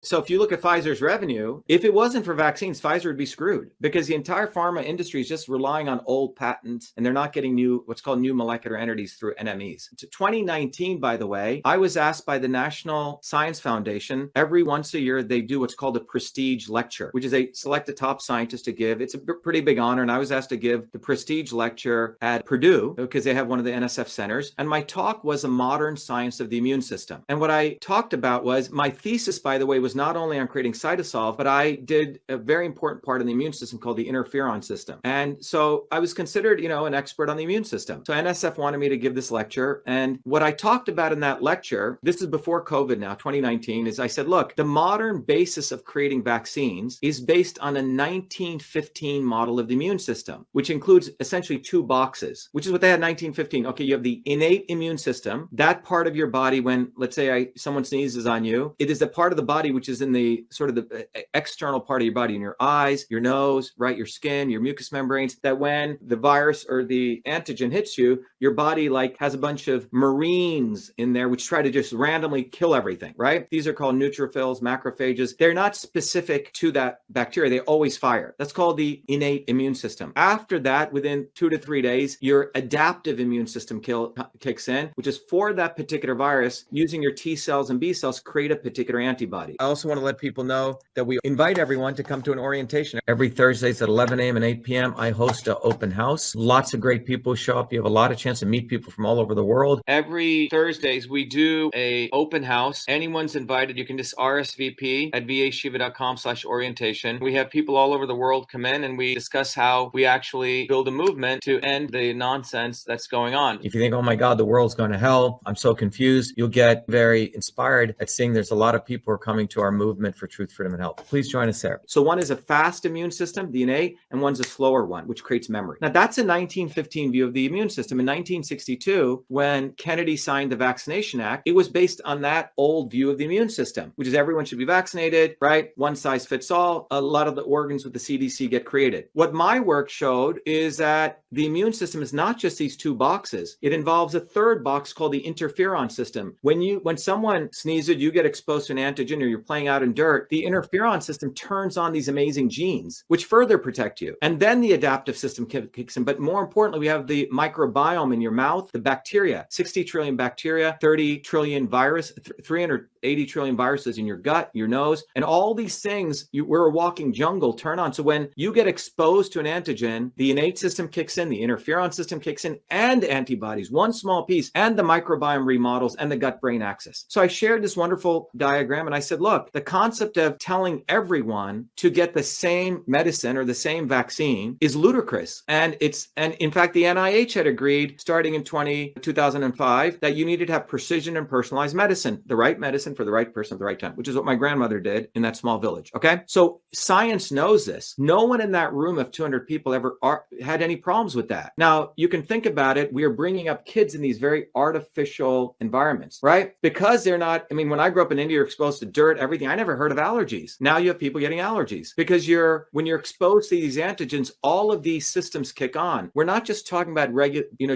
So if you look at Pfizer's revenue, if it wasn't for vaccines, Pfizer would be screwed because the entire pharma industry is just relying on old patents and they're not getting what's called new molecular entities through NMEs. To 2019, by the way, I was asked by the National Science Foundation, every once a year, they do what's called a prestige lecture, which is they select a top scientist to give. It's a pretty big honor. And I was asked to give the prestige lecture at Purdue because they have one of the NSF centers. And my talk was a modern science of the immune system. And what I talked about was my thesis, by the way, was not only on creating cytosol, but I did a very important part in the immune system called the interferon system. And so I was considered, an expert on the immune system. So NSF wanted me to give this lecture. And what I talked about in that lecture, this is before COVID now, 2019, is I said, look, the modern basis of creating vaccines is based on a 1915 model of the immune system, which includes essentially two boxes, which is what they had in 1915. Okay, you have the innate immune system, that part of your body when, let's say someone sneezes on you, it is the part of the body which is in the sort of the external part of your body, in your eyes, your nose, right, your skin, your mucous membranes, that when the virus or the antigen hits you, your body like has a bunch of marines in there which try to just randomly kill everything, right? These are called neutrophils, macrophages. They're not specific to that bacteria. They always fire. That's called the innate immune system. After that, within 2 to 3 days, your adaptive immune system kicks in, which is for that particular virus, using your T cells and B cells, create a particular antibody. I also want to let people know that we invite everyone to come to an orientation. Every Thursdays at 11 a.m. and 8 p.m., I host an open house. Lots of great people show up. You have a lot of chance to meet people from all over the world. Every Thursdays, we do a open house. Anyone's invited. You can just RSVP at vashiva.com/orientation. We have people all over the world come in and we discuss how we actually build a movement to end the nonsense that's going on. If you think, oh my God, the world's going to hell, I'm so confused, you'll get very inspired at seeing there's a lot of people who are coming to our movement for truth, freedom, and health. Please join us there. So one is a fast immune system, the innate, and one's a slower one, which creates memory. Now that's a 1915 view of the immune system. In 1962, when Kennedy signed the Vaccination Act, it was based on that old view of the immune system, which is everyone should be vaccinated, right? One size fits all. A lot of the organs with the CDC get created. What my work showed is that the immune system is not just these two boxes. It involves a third box called the interferon system. When someone sneezes, you get exposed to an antigen or you're playing out in dirt, the interferon system turns on these amazing genes, which further protect you. And then the adaptive system kicks in. But more importantly, we have the microbiome in your mouth, the bacteria, 60 trillion bacteria, 30 trillion virus, 380 trillion viruses in your gut, your nose, and all these things, we're a walking jungle, turn on. So when you get exposed to an antigen, the innate system kicks in, the interferon system kicks in, and antibodies, one small piece, and the microbiome remodels and the gut-brain axis. So I shared this wonderful diagram and I said, look, the concept of telling everyone to get the same medicine or the same vaccine is ludicrous. And in fact, the NIH had agreed starting in 2005 that you needed to have precision and personalized medicine, the right medicine for the right person at the right time, which is what my grandmother did in that small village. Okay. So science knows this. No one in that room of 200 people ever had any problems with that. Now you can think about it. We are bringing up kids in these very artificial environments, right? Because they're not, when I grew up in India, you're exposed to dirt, everything. I never heard of allergies. Now you have people getting allergies because when you're exposed to these antigens, all of these systems kick on. We're not just talking about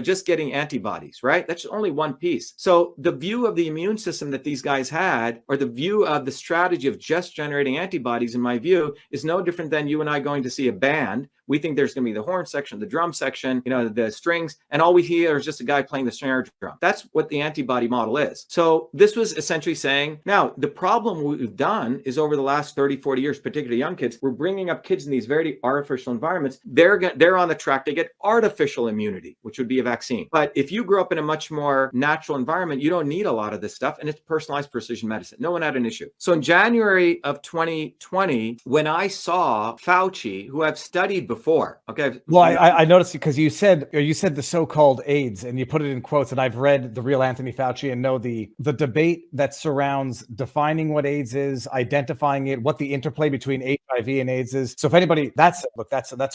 just getting antibodies, right? That's only one piece. So the view of the immune system that these guys had, or the view of the strategy of just generating antibodies, in my view, is no different than you and I going to see a band. We think there's going to be the horn section, the drum section, the strings, and all we hear is just a guy playing the snare drum. That's what the antibody model is. So this was essentially saying, now the problem we've done is over the last 30, 40 years, particularly young kids, we're bringing up kids in these very artificial environments. They're on the track to get artificial immunity, which would be a vaccine. But if you grow up in a much more natural environment, you don't need a lot of this stuff, and it's personalized precision medicine. No one had an issue. So in January of 2020, when I saw Fauci, who I've studied before, okay. Well, I noticed because you said the so-called AIDS, and you put it in quotes, and I've read the real Anthony Fauci and know the debate that surrounds defining what AIDS is, identifying it, what the interplay between HIV and AIDS is. So if anybody, that's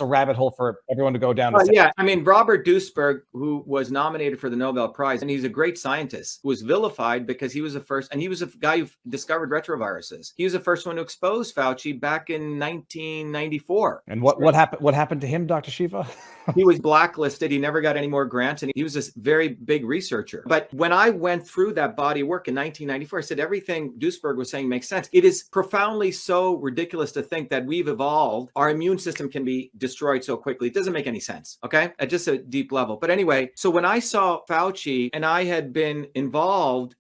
a rabbit hole for everyone to go down. Yeah, I mean, Robert Duesberg, who was nominated for the Nobel Prize, and he's a great scientist, was vilified because he was the first, and he was a guy who discovered retroviruses. He was the first one to expose Fauci back in 1994. And what happened? What happened to him, Dr. Shiva? He was blacklisted. He never got any more grants, and he was this very big researcher. But when I went through that body of work in 1994, I said everything Duesberg was saying makes sense. It is profoundly so ridiculous to think that we've evolved, our immune system can be destroyed so quickly. It doesn't make any sense, okay? At just a deep level. But anyway, so when I saw Fauci, and I had been involved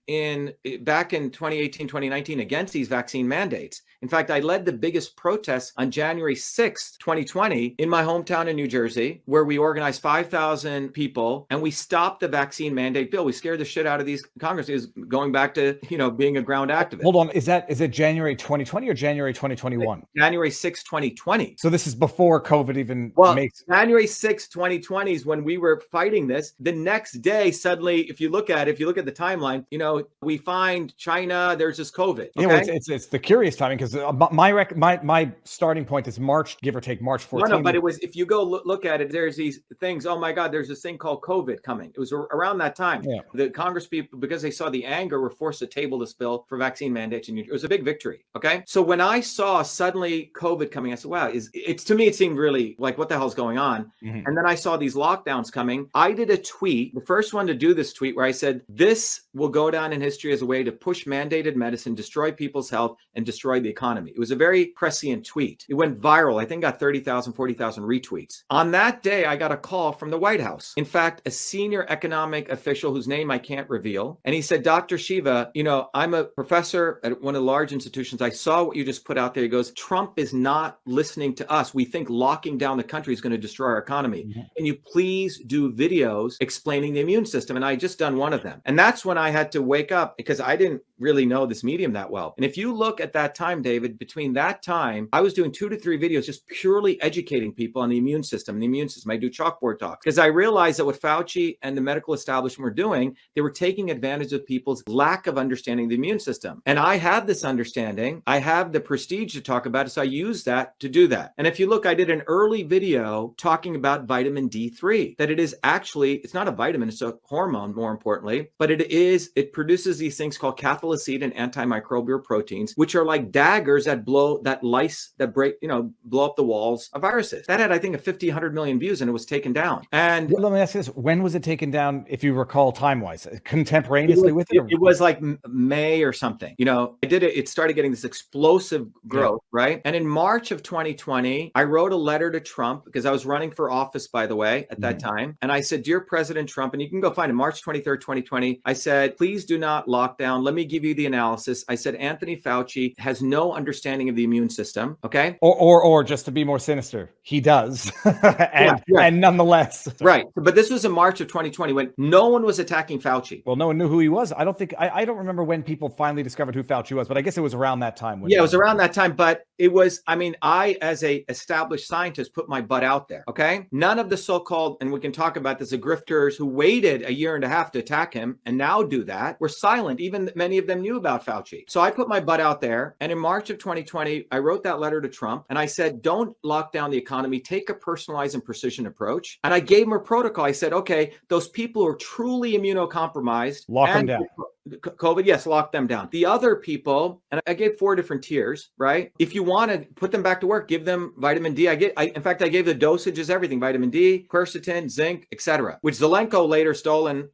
back in 2018, 2019 against these vaccine mandates. In fact, I led the biggest protests on January 6th, 2020 in my hometown in New Jersey, where we organized 5,000 people and we stopped the vaccine mandate bill. We scared the shit out of these Congressmen, going back to, being a ground activist. Hold on. Is it January 2020 or January 2021? January 6th, 2020. So this is before COVID even makes. January 6th, 2020 is when we were fighting this. The next day, suddenly, if you look at the timeline, we find China, there's this COVID. Okay? Yeah, well, it's the curious timing because my starting point is March, give or take March 14th. No, but it was, if you go look at it, there's these things. Oh my God, there's this thing called COVID coming. It was around that time. Yeah. The Congress people, because they saw the anger, were forced to table this bill for vaccine mandates. And it was a big victory. Okay. So when I saw suddenly COVID coming, I said, wow, to me, it seemed really like, what the hell's going on? Mm-hmm. And then I saw these lockdowns coming. I did a tweet, the first one to do this tweet, where I said, this will go down in history as a way to push mandated medicine, destroy people's health, and destroy the economy. It was a very prescient tweet. It went viral. I think got 30,000, 40,000 retweets. On that day, I got a call from the White House. In fact, a senior economic official whose name I can't reveal. And he said, Dr. Shiva, I'm a professor at one of the large institutions. I saw what you just put out there. He goes, Trump is not listening to us. We think locking down the country is going to destroy our economy. Mm-hmm. Can you please do videos explaining the immune system? And I just done one of them. And that's when I had to wake up, because I didn't really know this medium that well. And if you look at that time, David, between that time, I was doing 2 to 3 videos just purely educating people on the immune system. I do chalkboard talks because I realized that what Fauci and the medical establishment were doing, they were taking advantage of people's lack of understanding of the immune system. And I have this understanding. I have the prestige to talk about it. So I use that to do that. And if you look, I did an early video talking about vitamin D3, that it is actually, it's not a vitamin, it's a hormone, more importantly, but it produces these things called cathelicidin and antimicrobial proteins, which are like daggers that blow up the walls of viruses. That had, I think, 100 million views, and it was taken down. And let me ask you this: when was it taken down, if you recall, time-wise, contemporaneously with it? It was like May or something. I did it. It started getting this explosive growth, right? And in March of 2020, I wrote a letter to Trump, because I was running for office, by the way, at that time. And I said, Dear President Trump, and you can go find it, March 23rd, 2020. I said, please do not lock down. Let me give you the analysis. I said, Anthony Fauci has no understanding of the immune system. Okay. Or just to be more sinister, he does. And nonetheless. Right. But this was in March of 2020 when no one was attacking Fauci. Well, no one knew who he was. I don't remember when people finally discovered who Fauci was, but I guess it was around that time. It was around that time. But it was, I, as a established scientist, put my butt out there. Okay. None of the so-called, and we can talk about this, the grifters who waited a year and a half to attack him and now do that, were silent. Even many of them knew about Fauci. So I put my butt out there. And in March of 2020, I wrote that letter to Trump and I said, don't lock down the economy. Take a personalized and precision approach. And I gave him a protocol. I said, okay, those people who are truly immunocompromised, lock them down. COVID, yes, lock them down. The other people, and I gave 4 different tiers, right? If you want to put them back to work, give them vitamin D. In fact, I gave the dosages, everything, vitamin D, quercetin, zinc, etc., which Zelenko later stole and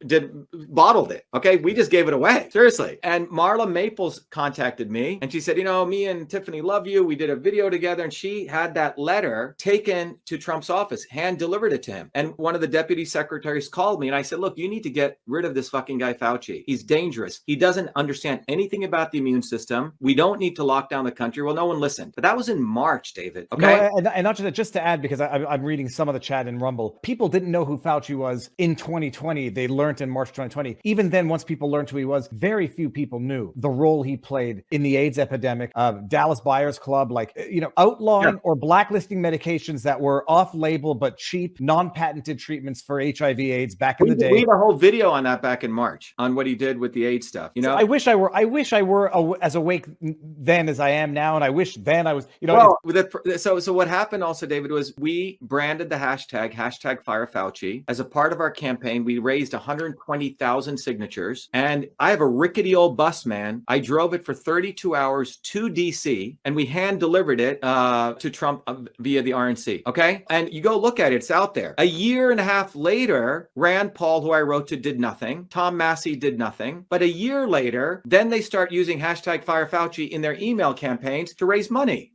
bottled it. Okay. We just gave it away. Seriously. And Marla Maples contacted me and she said, me and Tiffany love you. We did a video together, and she had that letter taken to Trump's office, hand delivered it to him. And one of the deputy secretaries called me and I said, look, you need to get rid of this fucking guy, Fauci. He's dangerous. He doesn't understand anything about the immune system. We don't need to lock down the country. Well, no one listened. But that was in March, David. Okay. No, and not just to add, because I'm reading some of the chat in Rumble. People didn't know who Fauci was in 2020. They learned in March 2020. Even then, once people learned who he was, very few people knew the role he played in the AIDS epidemic. Dallas Buyers Club, outlawing or blacklisting medications that were off-label but cheap, non-patented treatments for HIV/AIDS back in the day. We had a whole video on that back in March on what he did with the AIDS stuff. You So know, I wish I were as awake then as I am now, and I wish then I was. Well, so what happened also, David, was we branded the hashtag Fire Fauci as a part of our campaign. We raised 120,000 signatures, and I have a rickety old bus, man. I drove it for 32 hours to DC, and we hand delivered it to Trump via the RNC. Okay, and you go look at it; it's out there. A year and a half later, Rand Paul, who I wrote to, did nothing. Tom Massey did nothing. But a year later, then they start using hashtag Fire Fauci in their email campaigns to raise money.